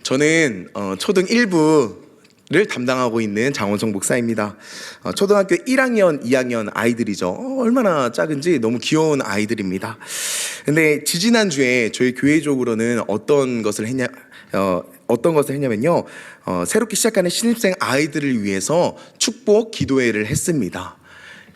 저는 초등 1부를 담당하고 있는 장원성 목사입니다. 초등학교 1학년, 2학년 아이들이죠. 얼마나 작은지 너무 귀여운 아이들입니다. 근데 지지난주에 저희 교회적으로는 어떤 것을 했냐면요. 새롭게 시작하는 신입생 아이들을 위해서 축복 기도회를 했습니다.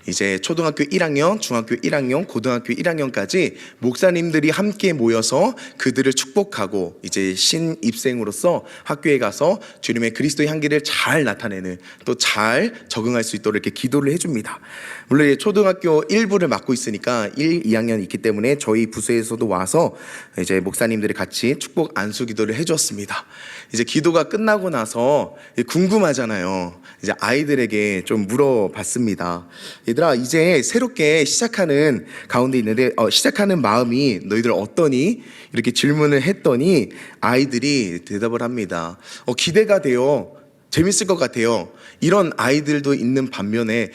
이제 초등학교 1학년, 중학교 1학년, 고등학교 1학년까지 목사님들이 함께 모여서 그들을 축복하고 이제 신입생으로서 학교에 가서 주님의 그리스도의 향기를 잘 나타내는, 또 잘 적응할 수 있도록 이렇게 기도를 해줍니다. 물론 초등학교 1부를 맡고 있으니까 1, 2학년이 있기 때문에 저희 부서에서도 와서 이제 목사님들이 같이 축복 안수 기도를 해줬습니다. 이제 기도가 끝나고 나서 궁금하잖아요. 이제 아이들에게 좀 물어봤습니다. 얘들아, 이제 새롭게 시작하는 가운데 있는데 시작하는 마음이 너희들 어떠니? 이렇게 질문을 했더니 아이들이 대답을 합니다. 기대가 돼요. 재밌을 것 같아요. 이런 아이들도 있는 반면에,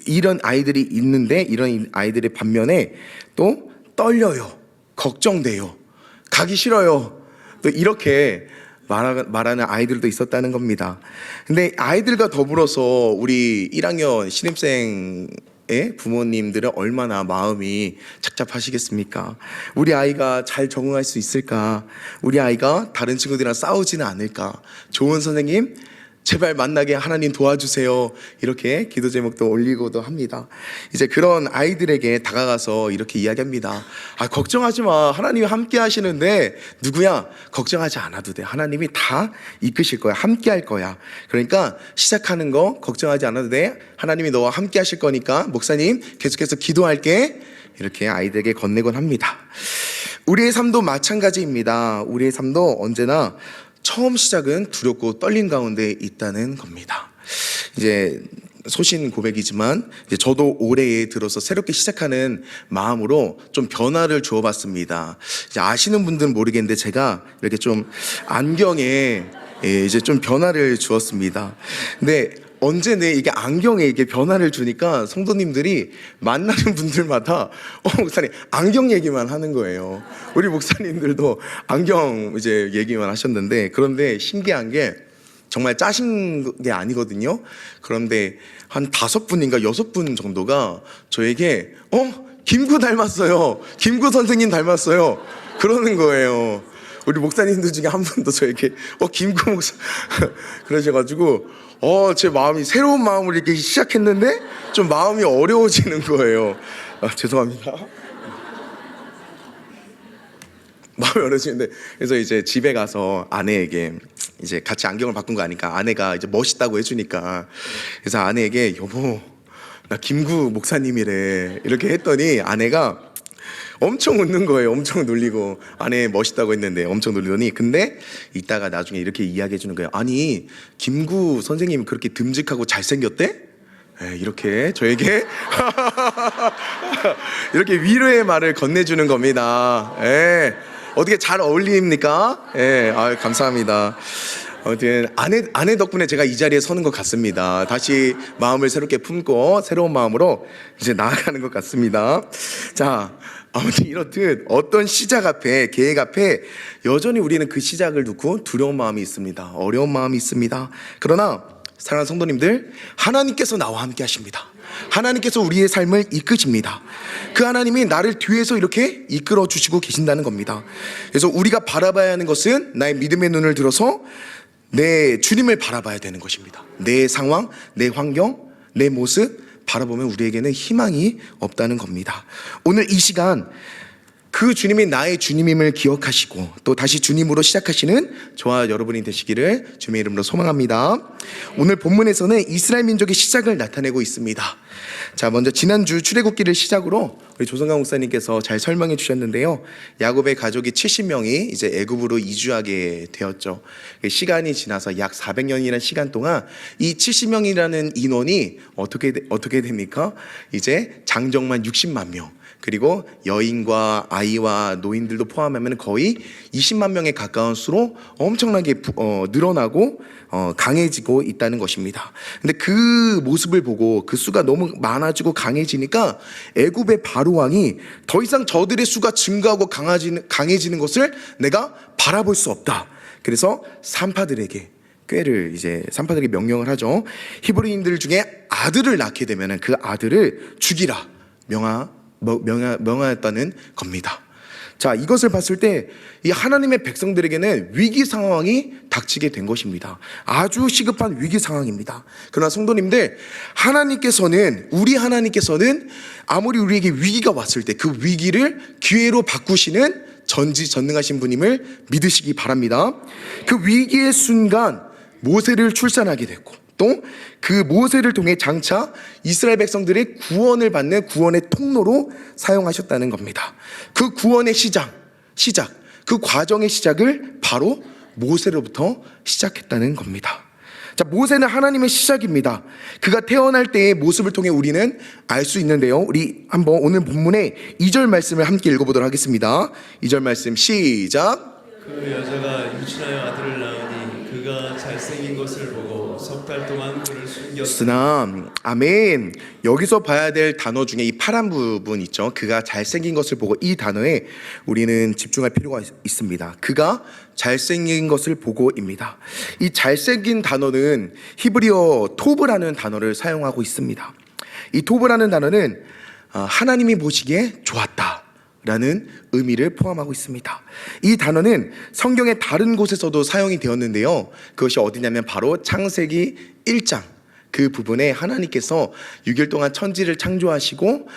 이런 아이들이 있는데 이런 아이들의 반면에 또 떨려요. 걱정돼요. 가기 싫어요. 또 이렇게 말하는 아이들도 있었다는 겁니다. 근데 아이들과 더불어서 우리 1학년 신입생의 부모님들은 얼마나 마음이 착잡하시겠습니까? 우리 아이가 잘 적응할 수 있을까? 우리 아이가 다른 친구들이랑 싸우지는 않을까? 좋은 선생님 제발 만나게 하나님 도와주세요. 이렇게 기도 제목도 올리고도 합니다. 이제 그런 아이들에게 다가가서 이렇게 이야기합니다. 걱정하지 마. 하나님이 함께 하시는데 누구야? 걱정하지 않아도 돼. 하나님이 다 이끄실 거야. 함께 할 거야. 그러니까 시작하는 거 걱정하지 않아도 돼. 하나님이 너와 함께 하실 거니까 목사님 계속해서 기도할게. 이렇게 아이들에게 건네곤 합니다. 우리의 삶도 마찬가지입니다. 우리의 삶도 언제나 처음 시작은 두렵고 떨림 가운데 있다는 겁니다. 이제 소신 고백이지만 이제 저도 올해에 들어서 새롭게 시작하는 마음으로 좀 변화를 주어봤습니다. 이제 아시는 분들은 모르겠는데 제가 이렇게 좀 안경에 이제 좀 변화를 주었습니다. 근데 언제는 이게 안경에 이게 변화를 주니까 성도님들이 만나는 분들마다 목사님 안경 얘기만 하는 거예요. 우리 목사님들도 안경 이제 얘기만 하셨는데, 그런데 신기한 게 정말 짜신 게 아니거든요. 그런데 한 5분인가 6분 정도가 저에게 김구 닮았어요. 김구 선생님 닮았어요. 그러는 거예요. 우리 목사님들 중에 한 분도 저에게 김구 목사 그러셔가지고 제 마음이 새로운 마음을 이렇게 시작했는데 좀 마음이 어려워지는 거예요. 죄송합니다. 마음이 어려워지는데, 그래서 이제 집에 가서 아내에게 이제 같이 안경을 바꾼 거 아니까 아내가 이제 멋있다고 해주니까, 그래서 아내에게 여보 나 김구 목사님이래 이렇게 했더니 아내가 엄청 웃는 거예요. 엄청 놀리고, 아내 멋있다고 했는데 엄청 놀리더니, 근데 이따가 나중에 이렇게 이야기해 주는 거예요. 아니 김구 선생님이 그렇게 듬직하고 잘생겼대? 이렇게 저에게 이렇게 위로의 말을 건네주는 겁니다. 어떻게 잘 어울립니까? 감사합니다. 아무튼 아내 덕분에 제가 이 자리에 서는 것 같습니다. 다시 마음을 새롭게 품고 새로운 마음으로 이제 나아가는 것 같습니다. 자, 아무튼 이렇듯 어떤 시작 앞에, 계획 앞에 여전히 우리는 그 시작을 두고 두려운 마음이 있습니다. 어려운 마음이 있습니다. 그러나 사랑하는 성도님들, 하나님께서 나와 함께 하십니다. 하나님께서 우리의 삶을 이끄십니다. 그 하나님이 나를 뒤에서 이렇게 이끌어 주시고 계신다는 겁니다. 그래서 우리가 바라봐야 하는 것은 나의 믿음의 눈을 들어서 내 주님을 바라봐야 되는 것입니다. 내 상황, 내 환경, 내 모습 바라보면 우리에게는 희망이 없다는 겁니다. 오늘 이 시간 그 주님이 나의 주님임을 기억하시고 또 다시 주님으로 시작하시는 저와 여러분이 되시기를 주님의 이름으로 소망합니다. 오늘 본문에서는 이스라엘 민족의 시작을 나타내고 있습니다. 자, 먼저 지난주 출애굽기를 시작으로 우리 조성강 목사님께서 잘 설명해 주셨는데요. 야곱의 가족이 70명이 이제 애굽으로 이주하게 되었죠. 시간이 지나서 약 400년이라는 시간 동안 이 70명이라는 인원이 어떻게 됩니까? 이제 장정만 60만 명, 그리고 여인과 아이와 노인들도 포함하면 거의 20만 명에 가까운 수로 엄청나게 늘어나고 강해지고 있다는 것입니다. 근데 그 모습을 보고 그 수가 너무 많아지고 강해지니까 애굽의 바로 왕이 더 이상 저들의 수가 증가하고 강해지는 것을 내가 바라볼 수 없다. 그래서 산파들에게 명령을 하죠. 히브리인들 중에 아들을 낳게 되면 그 아들을 죽이라 명하였다는 겁니다. 자, 이것을 봤을 때 이 하나님의 백성들에게는 위기 상황이 닥치게 된 것입니다. 아주 시급한 위기 상황입니다. 그러나 성도님들, 우리 하나님께서는 아무리 우리에게 위기가 왔을 때 그 위기를 기회로 바꾸시는 전지전능하신 분임을 믿으시기 바랍니다. 그 위기의 순간 모세를 출산하게 됐고, 또 그 모세를 통해 장차 이스라엘 백성들의 구원을 받는 구원의 통로로 사용하셨다는 겁니다. 그 구원의 시작, 그 과정의 시작을 바로 모세로부터 시작했다는 겁니다. 자, 모세는 하나님의 시작입니다. 그가 태어날 때의 모습을 통해 우리는 알 수 있는데요. 우리 한번 오늘 본문의 2절 말씀을 함께 읽어보도록 하겠습니다. 2절 말씀 시작. 그 여자가 유치하여 아들을 낳으니 그가 잘생긴 것을 보고 석 달 동안 그를 숨겼으나. 아멘. 여기서 봐야 될 단어 중에 이 파란 부분 있죠. 그가 잘생긴 것을 보고, 이 단어에 우리는 집중할 필요가 있습니다. 그가 잘생긴 것을 보고입니다. 이 잘생긴 단어는 히브리어 토브라는 단어를 사용하고 있습니다. 이 토브라는 단어는 하나님이 보시기에 좋았다 라는 의미를 포함하고 있습니다. 이 단어는 성경의 다른 곳에서도 사용이 되었는데요. 그것이 어디냐면 바로 창세기 1장 그 부분에 하나님께서 6일 동안 천지를 창조하시고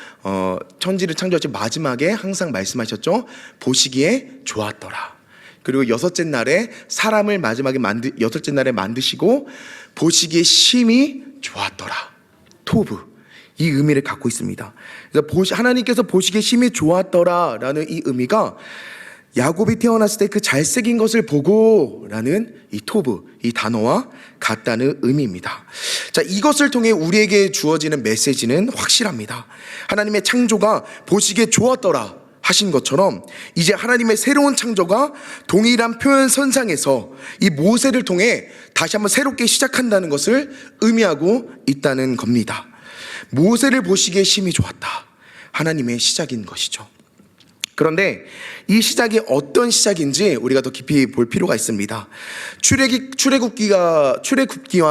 마지막에 항상 말씀하셨죠. 보시기에 좋았더라. 그리고 여섯째 날에 사람을 마지막에 여섯째 날에 만드시고 보시기에 심히 좋았더라. 토브, 이 의미를 갖고 있습니다. 그래서 하나님께서 보시기에 심히 좋았더라라는 이 의미가 야곱이 태어났을 때 그 잘생긴 것을 보고라는 이 토브, 이 단어와 같다는 의미입니다. 자, 이것을 통해 우리에게 주어지는 메시지는 확실합니다. 하나님의 창조가 보시기에 좋았더라 하신 것처럼 이제 하나님의 새로운 창조가 동일한 표현 선상에서 이 모세를 통해 다시 한번 새롭게 시작한다는 것을 의미하고 있다는 겁니다. 모세를 보시기에 심히 좋았다. 하나님의 시작인 것이죠. 그런데 이 시작이 어떤 시작인지 우리가 더 깊이 볼 필요가 있습니다. 출애굽기와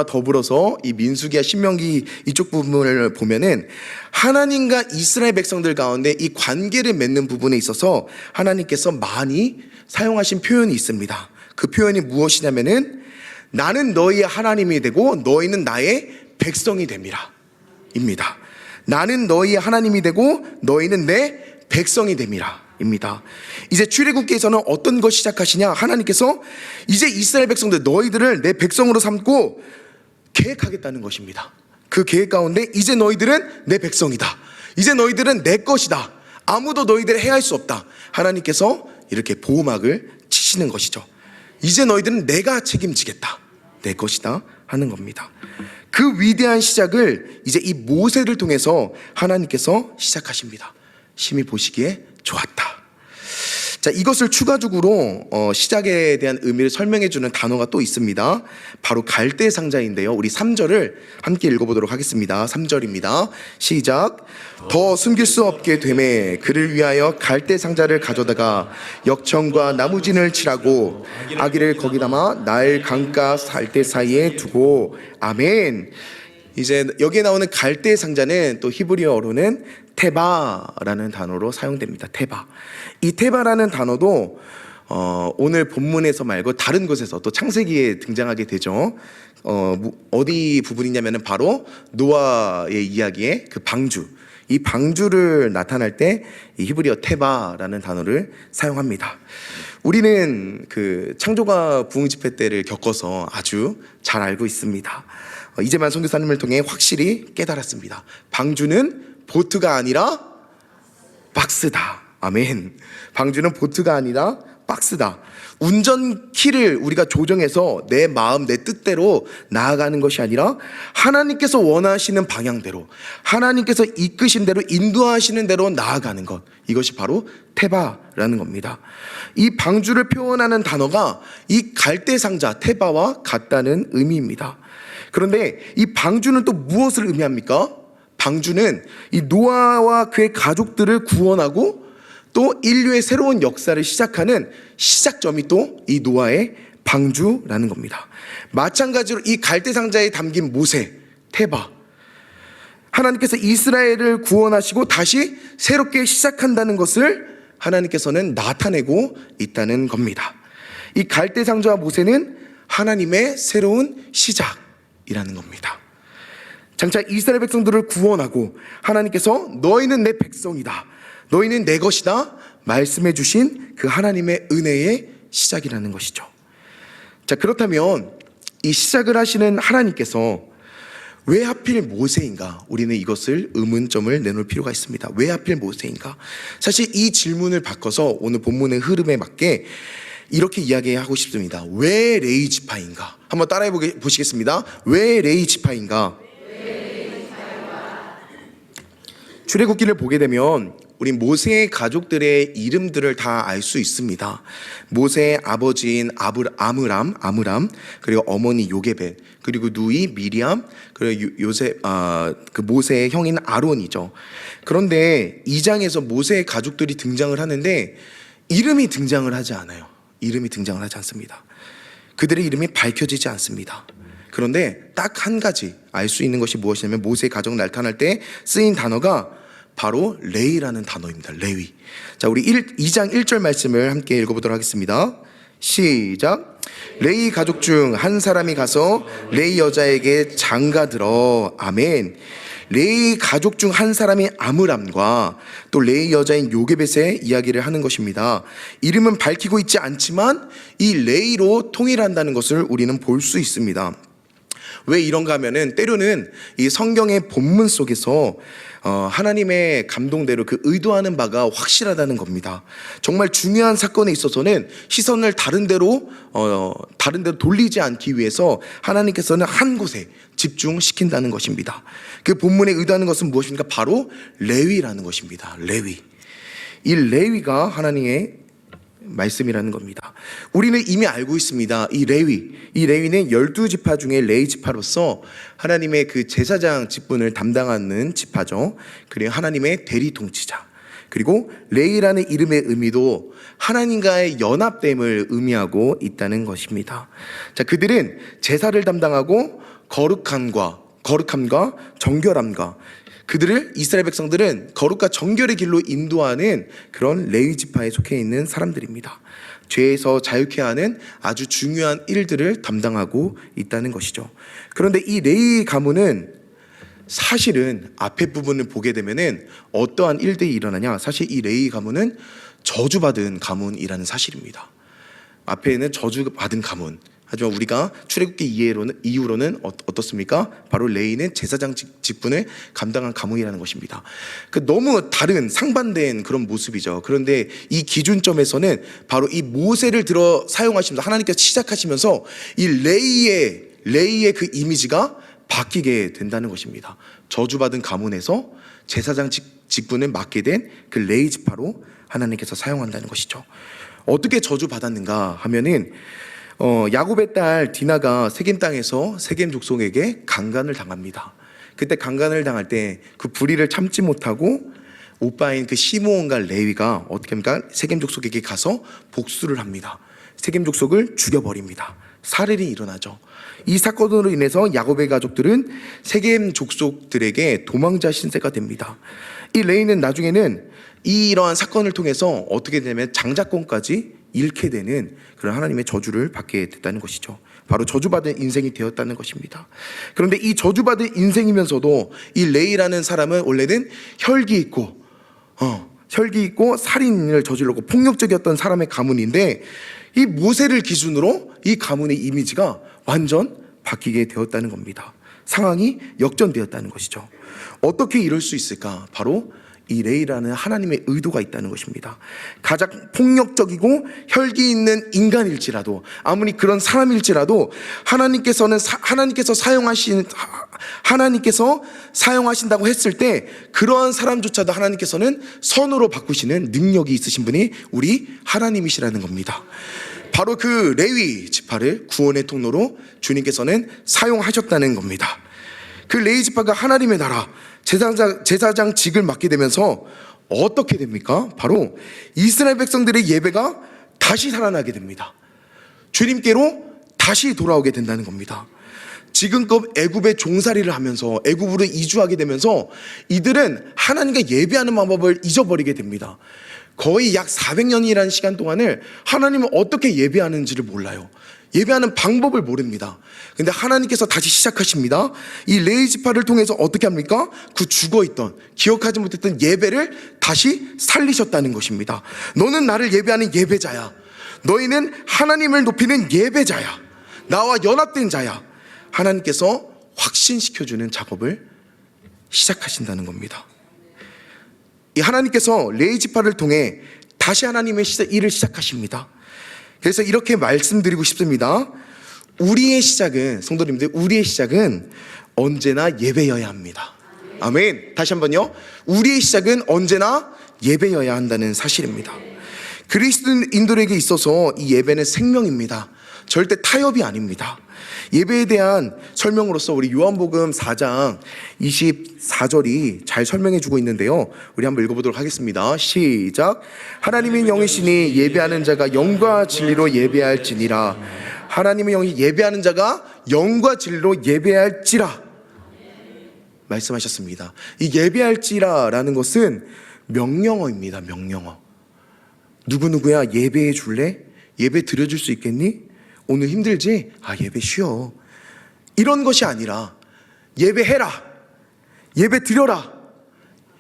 더불어서 이 민수기와 신명기 이쪽 부분을 보면은 하나님과 이스라엘 백성들 가운데 이 관계를 맺는 부분에 있어서 하나님께서 많이 사용하신 표현이 있습니다. 그 표현이 무엇이냐면은 나는 너희의 하나님이 되고 너희는 나의 백성이 됨이라 입니다. 나는 너희의 하나님이 되고 너희는 내 백성이 됨이라 입니다. 이제 출애굽기에서는 어떤 것 시작하시냐? 하나님께서 이제 이스라엘 백성들 너희들을 내 백성으로 삼고 계획하겠다는 것입니다. 그 계획 가운데 이제 너희들은 내 백성이다. 이제 너희들은 내 것이다. 아무도 너희들을 해할 수 없다. 하나님께서 이렇게 보호막을 치시는 것이죠. 이제 너희들은 내가 책임지겠다. 내 것이다 하는 겁니다. 그 위대한 시작을 이제 이 모세를 통해서 하나님께서 시작하십니다. 심히 보시기에 좋았다. 자, 이것을 추가적으로 시작에 대한 의미를 설명해주는 단어가 또 있습니다. 바로 갈대 상자인데요. 우리 3절을 함께 읽어보도록 하겠습니다. 3절입니다. 시작. 더 숨길 수 없게 되매 그를 위하여 갈대 상자를 가져다가 역청과 나무진을 칠하고 아기를 거기 담아 나일 강가 갈대 사이에 두고. 아멘. 이제 여기에 나오는 갈대 상자는 또 히브리어로는 테바라는 단어로 사용됩니다. 테바. 이 테바라는 단어도 오늘 본문에서 말고 다른 곳에서 또 창세기에 등장하게 되죠. 어디 부분이냐면은 바로 노아의 이야기의 그 방주. 이 방주를 나타날 때 이 히브리어 테바라는 단어를 사용합니다. 우리는 그 창조가 부흥 집회 때를 겪어서 아주 잘 알고 있습니다. 이재만 선교사님을 통해 확실히 깨달았습니다. 방주는 보트가 아니라 박스다. 아멘. 방주는 보트가 아니라 박스다. 운전키를 우리가 조정해서 내 마음, 내 뜻대로 나아가는 것이 아니라 하나님께서 원하시는 방향대로, 하나님께서 이끄신 대로, 인도하시는 대로 나아가는 것. 이것이 바로 테바라는 겁니다. 이 방주를 표현하는 단어가 이 갈대상자 테바와 같다는 의미입니다. 그런데 이 방주는 또 무엇을 의미합니까? 방주는 이 노아와 그의 가족들을 구원하고 또 인류의 새로운 역사를 시작하는 시작점이 또 이 노아의 방주라는 겁니다. 마찬가지로 이 갈대상자에 담긴 모세, 테바, 하나님께서 이스라엘을 구원하시고 다시 새롭게 시작한다는 것을 하나님께서는 나타내고 있다는 겁니다. 이 갈대상자와 모세는 하나님의 새로운 시작이라는 겁니다. 장차 이스라엘 백성들을 구원하고 하나님께서 너희는 내 백성이다, 너희는 내 것이다 말씀해 주신 그 하나님의 은혜의 시작이라는 것이죠. 자, 그렇다면 이 시작을 하시는 하나님께서 왜 하필 모세인가? 우리는 이것을 의문점을 내놓을 필요가 있습니다. 왜 하필 모세인가? 사실 이 질문을 바꿔서 오늘 본문의 흐름에 맞게 이렇게 이야기하고 싶습니다. 왜 레위 지파인가? 한번 따라해 보시겠습니다. 왜 레위 지파인가? 출애굽기를 보게 되면 우리 모세의 가족들의 이름들을 다 알 수 있습니다. 모세의 아버지인 아므람, 그리고 어머니 요게벳, 그리고 누이 미리암, 그리고 그 모세의 형인 아론이죠. 그런데 2장에서 모세의 가족들이 등장을 하는데 이름이 등장을 하지 않아요. 이름이 등장을 하지 않습니다. 그들의 이름이 밝혀지지 않습니다. 그런데 딱 한 가지 알 수 있는 것이 무엇이냐면 모세의 가족 나타날 때 쓰인 단어가 바로 레위라는 단어입니다. 레위. 자, 우리 2장 1절 말씀을 함께 읽어보도록 하겠습니다. 시작. 레위 가족 중 한 사람이 가서 레위 여자에게 장가들어. 아멘. 레위 가족 중 한 사람이 아므람과 또 레위 여자인 요게벳의 이야기를 하는 것입니다. 이름은 밝히고 있지 않지만 이 레위로 통일한다는 것을 우리는 볼 수 있습니다. 왜 이런가 하면은 때로는 이 성경의 본문 속에서 하나님의 감동대로 그 의도하는 바가 확실하다는 겁니다. 정말 중요한 사건에 있어서는 시선을 다른 데로 돌리지 않기 위해서 하나님께서는 한 곳에 집중시킨다는 것입니다. 그 본문에 의도하는 것은 무엇입니까? 바로 레위라는 것입니다. 레위. 이 레위가 하나님의 말씀이라는 겁니다. 우리는 이미 알고 있습니다. 이 레위는 12지파 중에 레위 지파로서 하나님의 그 제사장 직분을 담당하는 지파죠. 그리고 하나님의 대리 통치자. 그리고 레위라는 이름의 의미도 하나님과의 연합됨을 의미하고 있다는 것입니다. 자, 그들은 제사를 담당하고 거룩함과 정결함과 그들을 이스라엘 백성들은 거룩과 정결의 길로 인도하는 그런 레위 지파에 속해 있는 사람들입니다. 죄에서 자유케 하는 아주 중요한 일들을 담당하고 있다는 것이죠. 그런데 이 레위 가문은 사실은 앞에 부분을 보게 되면은 어떠한 일들이 일어나냐? 사실 이 레위 가문은 저주받은 가문이라는 사실입니다. 앞에는 저주받은 가문. 하지만 우리가 출애굽기 이후로는 어떻습니까? 바로 레위는 제사장 직분을 감당한 가문이라는 것입니다. 너무 다른 상반된 그런 모습이죠. 그런데 이 기준점에서는 바로 이 모세를 들어 사용하시면서 하나님께서 시작하시면서 이 레위의 그 이미지가 바뀌게 된다는 것입니다. 저주받은 가문에서 제사장 직분을 맡게 된 그 레위 지파로 하나님께서 사용한다는 것이죠. 어떻게 저주받았는가 하면은 야곱의 딸 디나가 세겜 땅에서 세겜 족속에게 강간을 당합니다. 그때 강간을 당할 때 그 불의를 참지 못하고 오빠인 그 시므온과 레위가 어떻게 합니까? 세겜 족속에게 가서 복수를 합니다. 세겜 족속을 죽여버립니다. 살인이 일어나죠. 이 사건으로 인해서 야곱의 가족들은 세겜 족속들에게 도망자 신세가 됩니다. 이 레위는 나중에는 이러한 사건을 통해서 어떻게 되냐면 장자권까지 잃게 되는 그런 하나님의 저주를 받게 됐다는 것이죠. 바로 저주받은 인생이 되었다는 것입니다. 그런데 이 저주받은 인생이면서도 이 레위라는 사람은 원래는 혈기 있고 살인을 저질렀고 폭력적이었던 사람의 가문인데 이 모세를 기준으로 이 가문의 이미지가 완전 바뀌게 되었다는 겁니다. 상황이 역전되었다는 것이죠. 어떻게 이럴 수 있을까? 바로 이 레위라는 하나님의 의도가 있다는 것입니다. 가장 폭력적이고 혈기 있는 인간일지라도, 아무리 그런 사람일지라도 하나님께서 사용하신다고 했을 때 그러한 사람조차도 하나님께서는 선으로 바꾸시는 능력이 있으신 분이 우리 하나님이시라는 겁니다. 바로 그 레위 지파를 구원의 통로로 주님께서는 사용하셨다는 겁니다. 그 레위 지파가 하나님의 나라 제사장직을 맡게 되면서 어떻게 됩니까? 바로 이스라엘 백성들의 예배가 다시 살아나게 됩니다. 주님께로 다시 돌아오게 된다는 겁니다. 지금껏 애굽의 종살이를 하면서 애굽으로 이주하게 되면서 이들은 하나님과 예배하는 방법을 잊어버리게 됩니다. 거의 약 400년이라는 시간 동안을 하나님을 어떻게 예배하는지를 몰라요. 예배하는 방법을 모릅니다. 근데 하나님께서 다시 시작하십니다. 이 레위지파를 통해서 어떻게 합니까? 그 죽어있던, 기억하지 못했던 예배를 다시 살리셨다는 것입니다. 너는 나를 예배하는 예배자야. 너희는 하나님을 높이는 예배자야. 나와 연합된 자야. 하나님께서 확신시켜주는 작업을 시작하신다는 겁니다. 이 하나님께서 레위지파를 통해 다시 하나님의 일을 시작하십니다. 그래서 이렇게 말씀드리고 싶습니다. 우리의 시작은, 성도님들, 우리의 시작은 언제나 예배여야 합니다. 아멘. 다시 한번요. 우리의 시작은 언제나 예배여야 한다는 사실입니다. 그리스도인들에게 있어서 이 예배는 생명입니다. 절대 타협이 아닙니다. 예배에 대한 설명으로서 우리 요한복음 4장 24절이 잘 설명해 주고 있는데요. 우리 한번 읽어보도록 하겠습니다. 시작. 하나님의 영이시니 예배하는 자가 영과 진리로 예배할지니라. 하나님의 영이 예배하는 자가 영과 진리로 예배할지라 말씀하셨습니다. 이 예배할지라라는 것은 명령어입니다. 명령어. 누구누구야 예배해 줄래? 예배 드려줄 수 있겠니? 오늘 힘들지? 예배 쉬어. 이런 것이 아니라 예배해라, 예배 드려라.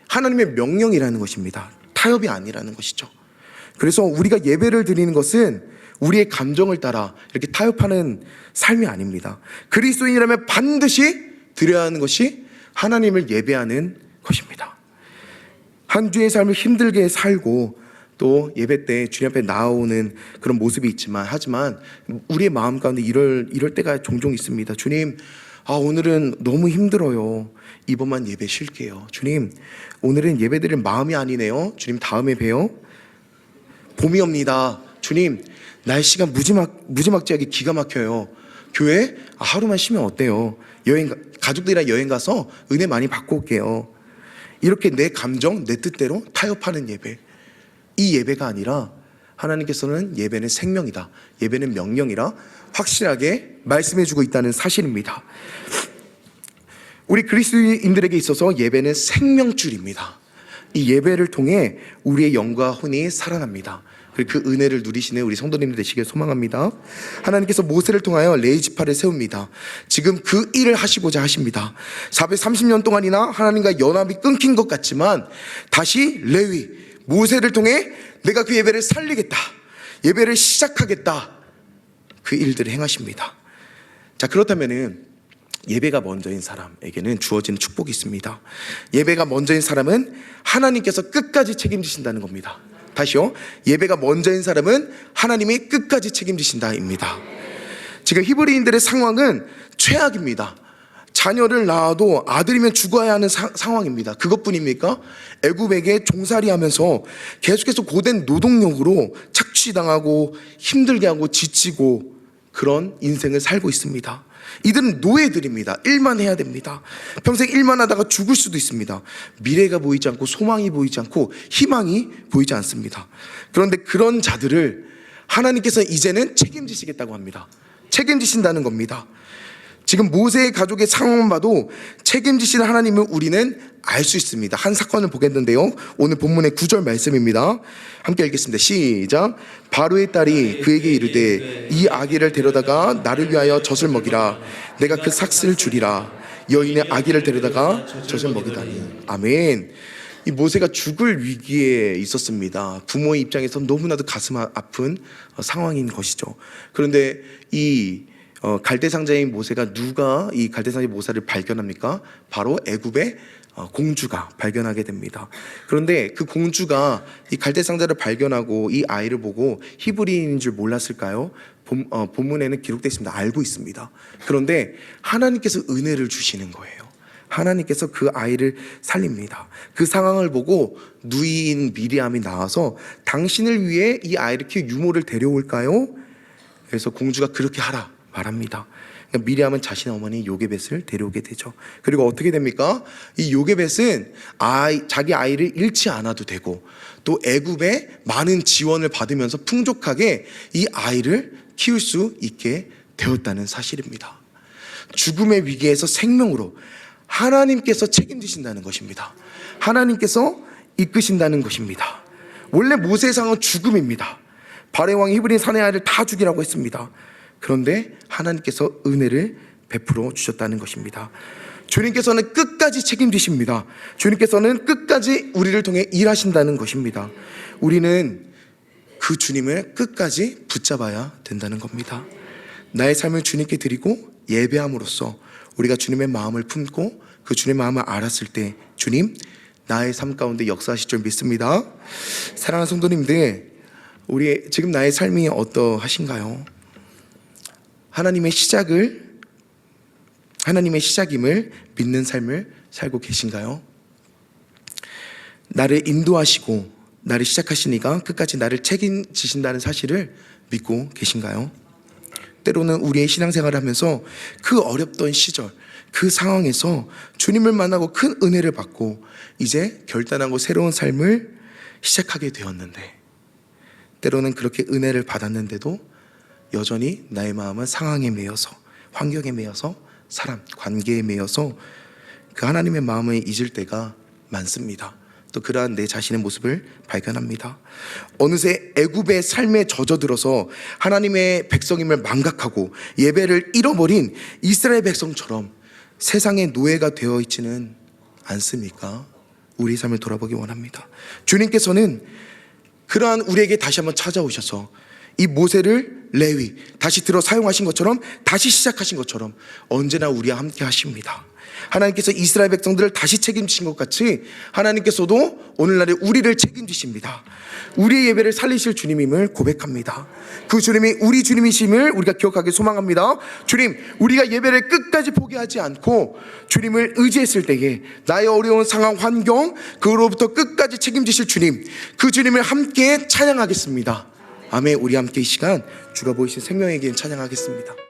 하나님의 명령이라는 것입니다. 타협이 아니라는 것이죠. 그래서 우리가 예배를 드리는 것은 우리의 감정을 따라 이렇게 타협하는 삶이 아닙니다. 그리스도인이라면 반드시 드려야 하는 것이 하나님을 예배하는 것입니다. 한 주의 삶을 힘들게 살고 또 예배 때 주님 앞에 나오는 그런 모습이 있지만, 하지만 우리의 마음 가운데 이럴 때가 종종 있습니다. 주님, 오늘은 너무 힘들어요. 이번만 예배 쉴게요. 주님, 오늘은 예배 드릴 마음이 아니네요. 주님, 다음에 봬요. 봄이 옵니다. 주님, 날씨가 무지막지하게 기가 막혀요. 교회 하루만 쉬면 어때요? 가족들이랑 여행 가서 은혜 많이 받고 올게요. 이렇게 내 감정, 내 뜻대로 타협하는 예배, 이 예배가 아니라 하나님께서는 예배는 생명이다, 예배는 명령이라 확실하게 말씀해주고 있다는 사실입니다. 우리 그리스도인들에게 있어서 예배는 생명줄입니다. 이 예배를 통해 우리의 영과 혼이 살아납니다. 그 은혜를 누리시는 우리 성도님들 되시길 소망합니다. 하나님께서 모세를 통하여 레위지파를 세웁니다. 지금 그 일을 하시고자 하십니다. 430년 동안이나 하나님과 연합이 끊긴 것 같지만 다시 레위, 모세를 통해 내가 그 예배를 살리겠다, 예배를 시작하겠다, 그 일들을 행하십니다. 자, 그렇다면은 예배가 먼저인 사람에게는 주어지는 축복이 있습니다. 예배가 먼저인 사람은 하나님께서 끝까지 책임지신다는 겁니다. 다시요. 예배가 먼저인 사람은 하나님이 끝까지 책임지신다입니다. 지금 히브리인들의 상황은 최악입니다. 자녀를 낳아도 아들이면 죽어야 하는 상황입니다. 그것뿐입니까? 애굽에게 종살이하면서 계속해서 고된 노동력으로 착취당하고 힘들게 하고 지치고 그런 인생을 살고 있습니다. 이들은 노예들입니다. 일만 해야 됩니다. 평생 일만 하다가 죽을 수도 있습니다. 미래가 보이지 않고 소망이 보이지 않고 희망이 보이지 않습니다. 그런데 그런 자들을 하나님께서 이제는 책임지시겠다고 합니다. 책임지신다는 겁니다. 지금 모세의 가족의 상황만 봐도 책임지시는 하나님을 우리는 알 수 있습니다. 한 사건을 보겠는데요. 오늘 본문의 9절 말씀입니다. 함께 읽겠습니다. 시작. 바로의 딸이 그에게 이르되 이 아기를 데려다가 나를 위하여 젖을 먹이라. 내가 그 삭슬 주리라. 여인의 아기를 데려다가 젖을 먹이다니. 아멘. 이 모세가 죽을 위기에 있었습니다. 부모의 입장에서 너무나도 가슴 아픈 상황인 것이죠. 그런데 이 갈대상자인 모세가, 누가 이 갈대상자의 모세를 발견합니까? 바로 애굽의 공주가 발견하게 됩니다. 그런데 그 공주가 이 갈대상자를 발견하고 이 아이를 보고 히브리인인 줄 몰랐을까요? 본문에는 기록되어 있습니다. 알고 있습니다. 그런데 하나님께서 은혜를 주시는 거예요. 하나님께서 그 아이를 살립니다. 그 상황을 보고 누이인 미리암이 나와서 당신을 위해 이 아이를 키워 유모를 데려올까요? 그래서 공주가 그렇게 하라 말합니다. 그러니까 미리암은 자신의 어머니 요게벳을 데려오게 되죠. 그리고 어떻게 됩니까? 이 요게벳은 자기 아이를 잃지 않아도 되고 또 애굽의 많은 지원을 받으면서 풍족하게 이 아이를 키울 수 있게 되었다는 사실입니다. 죽음의 위기에서 생명으로 하나님께서 책임지신다는 것입니다. 하나님께서 이끄신다는 것입니다. 원래 모세의 상은 죽음입니다. 바레 왕이 히브리 사내 아이를 다 죽이라고 했습니다. 그런데 하나님께서 은혜를 베풀어 주셨다는 것입니다. 주님께서는 끝까지 책임지십니다. 주님께서는 끝까지 우리를 통해 일하신다는 것입니다. 우리는 그 주님을 끝까지 붙잡아야 된다는 겁니다. 나의 삶을 주님께 드리고 예배함으로써 우리가 주님의 마음을 품고 그 주님의 마음을 알았을 때 주님 나의 삶 가운데 역사하실 줄 믿습니다. 사랑하는 성도님들, 우리 지금 나의 삶이 어떠하신가요? 하나님의 시작임을 믿는 삶을 살고 계신가요? 나를 인도하시고 나를 시작하시니까 끝까지 나를 책임지신다는 사실을 믿고 계신가요? 때로는 우리의 신앙생활을 하면서 그 어렵던 시절, 그 상황에서 주님을 만나고 큰 은혜를 받고 이제 결단하고 새로운 삶을 시작하게 되었는데, 때로는 그렇게 은혜를 받았는데도 여전히 나의 마음은 상황에 매여서, 환경에 매여서, 사람, 관계에 매여서 그 하나님의 마음을 잊을 때가 많습니다. 또 그러한 내 자신의 모습을 발견합니다. 어느새 애굽의 삶에 젖어들어서 하나님의 백성임을 망각하고 예배를 잃어버린 이스라엘 백성처럼 세상의 노예가 되어 있지는 않습니까? 우리 삶을 돌아보기 원합니다. 주님께서는 그러한 우리에게 다시 한번 찾아오셔서 이 모세를 레위 다시 들어 사용하신 것처럼, 다시 시작하신 것처럼 언제나 우리와 함께 하십니다. 하나님께서 이스라엘 백성들을 다시 책임지신 것 같이 하나님께서도 오늘날에 우리를 책임지십니다. 우리의 예배를 살리실 주님임을 고백합니다. 그 주님이 우리 주님이심을 우리가 기억하기 소망합니다. 주님, 우리가 예배를 끝까지 포기하지 않고 주님을 의지했을 때에 나의 어려운 상황, 환경, 그로부터 끝까지 책임지실 주님, 그 주님을 함께 찬양하겠습니다. 아멘. 우리 함께 이 시간 주가 보이신 생명에게 찬양하겠습니다.